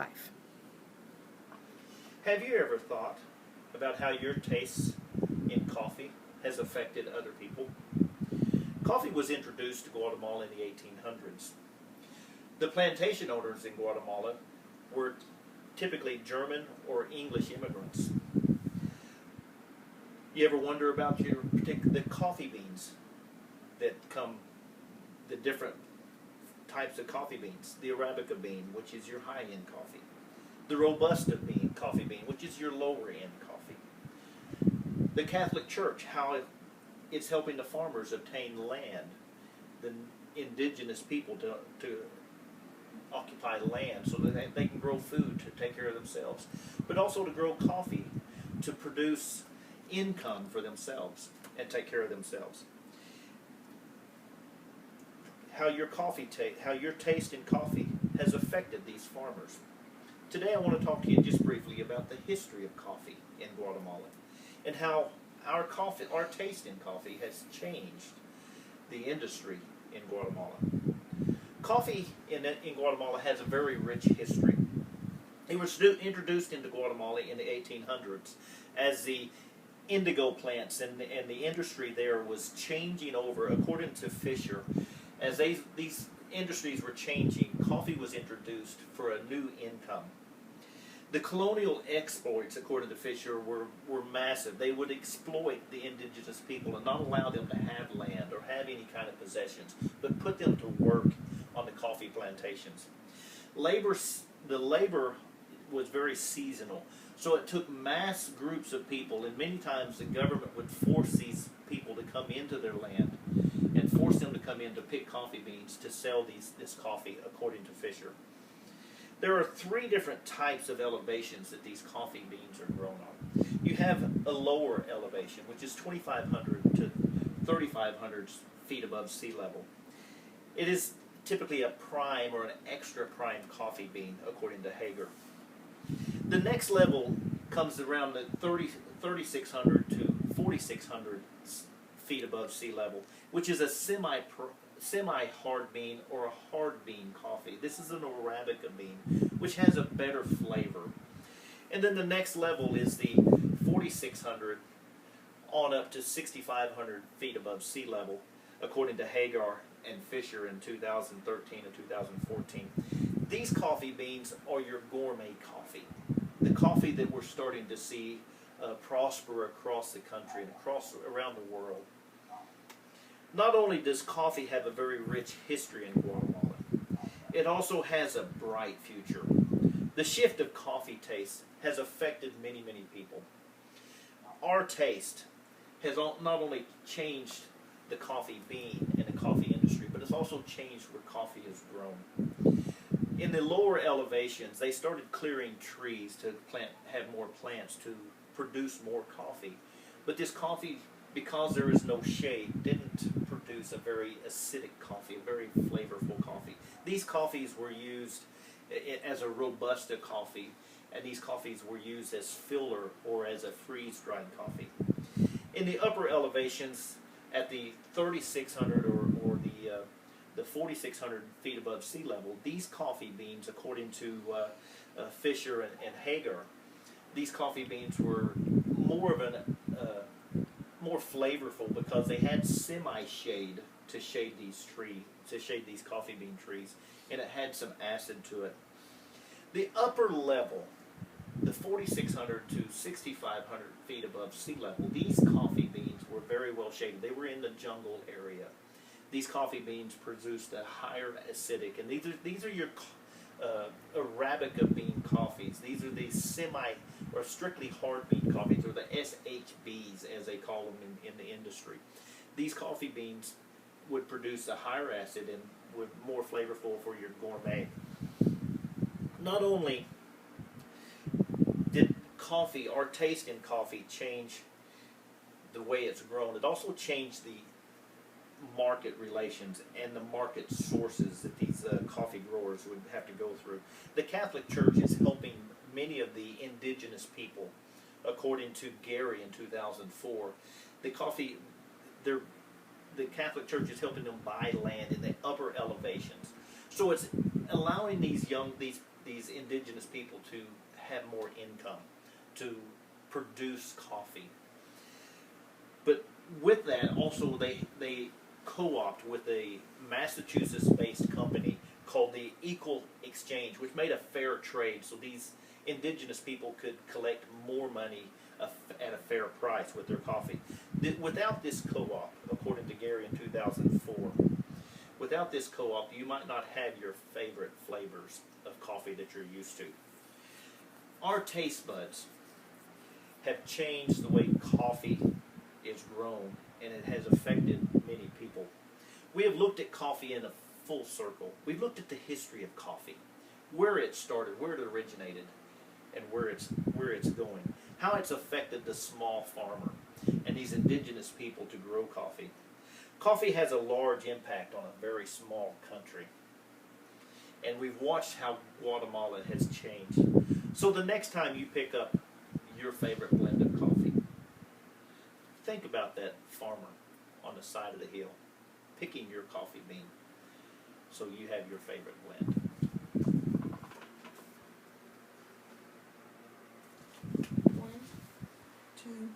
5. Have you ever thought about how your taste in coffee has affected other people? Coffee was introduced to Guatemala in the 1800s. The plantation owners in Guatemala were typically German or English immigrants. You ever wonder about the coffee beans that come, the different types of coffee beans? The Arabica bean, which is your high-end coffee. The Robusta coffee bean, which is your lower-end coffee. The Catholic Church, how it's helping the farmers obtain land, the indigenous people to occupy land so that they can grow food to take care of themselves, but also to grow coffee to produce income for themselves and take care of themselves. How your taste in coffee has affected these farmers. Today I want to talk to you just briefly about the history of coffee in Guatemala and how our taste in coffee has changed the industry in Guatemala. Coffee in Guatemala has a very rich history. It was introduced into Guatemala in the 1800s as the indigo plants and the industry there was changing over. According to Fisher, as these industries were changing, coffee was introduced for a new income. The colonial exploits, according to Fisher, were massive. They would exploit the indigenous people and not allow them to have land or have any kind of possessions, but put them to work on the coffee plantations. The labor was very seasonal, so it took mass groups of people, and many times the government would force these people to come into their land and force them to come in to pick coffee beans to sell this coffee, according to Fisher. There are 3 different types of elevations that these coffee beans are grown on. You have a lower elevation, which is 2,500 to 3,500 feet above sea level. It is typically a prime or an extra prime coffee bean, according to Hager. The next level comes around the 3,600 to 4,600 feet above sea level, which is a semi-hard bean or a hard bean coffee. This is an Arabica bean, which has a better flavor. And then the next level is the 4,600 on up to 6,500 feet above sea level, according to Hagar and Fisher in 2013 and 2014. These coffee beans are your gourmet coffee. The coffee that we're starting to see prosper across the country and around the world. Not only does coffee have a very rich history in Guatemala, it also has a bright future. The shift of coffee taste has affected many, many people. Our taste has not only changed the coffee bean and the coffee industry, but it's also changed where coffee is grown. In the lower elevations, they started clearing trees to have more plants to produce more coffee. But this coffee, because there is no shade, didn't produce a very acidic coffee, a very flavorful coffee. These coffees were used as a Robusta coffee, and these coffees were used as filler or as a freeze-dried coffee. In the upper elevations, at the 3,600 or the 4,600 feet above sea level, these coffee beans, according to Fisher and Hager, these coffee beans were more flavorful because they had semi-shade to shade these coffee bean trees, and it had some acid to it. The upper level, the 4,600 to 6,500 feet above sea level, these coffee beans were very well shaded. They were in the jungle area. These coffee beans produced a higher acidic, and these are your Arabica bean coffees. These are the or strictly hard bean coffees, or the SHBs as they call them in the industry. These coffee beans would produce a higher acid and would more flavorful for your gourmet. Not only did our taste in coffee change the way it's grown, it also changed the market relations and the market sources that these coffee growers would have to go through. The Catholic Church is helping many of the indigenous people, according to Gary in 2004. The Catholic Church is helping them buy land in the upper elevations. So it's allowing these these indigenous people to have more income, to produce coffee. But with that, also they co-opted with a Massachusetts-based company called the Equal Exchange, which made a fair trade, so these indigenous people could collect more money at a fair price with their coffee. Without this co-op, according to Gary in 2004, without this co-op, you might not have your favorite flavors of coffee that you're used to. Our taste buds have changed the way coffee is grown, and it has affected many people. We have looked at coffee in a full circle. We've looked at the history of coffee, where it started, where it originated, and where it's going, how it's affected the small farmer and these indigenous people to grow coffee. Coffee has a large impact on a very small country, and we've watched how Guatemala has changed. So the next time you pick up your favorite blend of coffee, think about that farmer on the side of the hill picking your coffee bean so you have your favorite blend. 1, 2,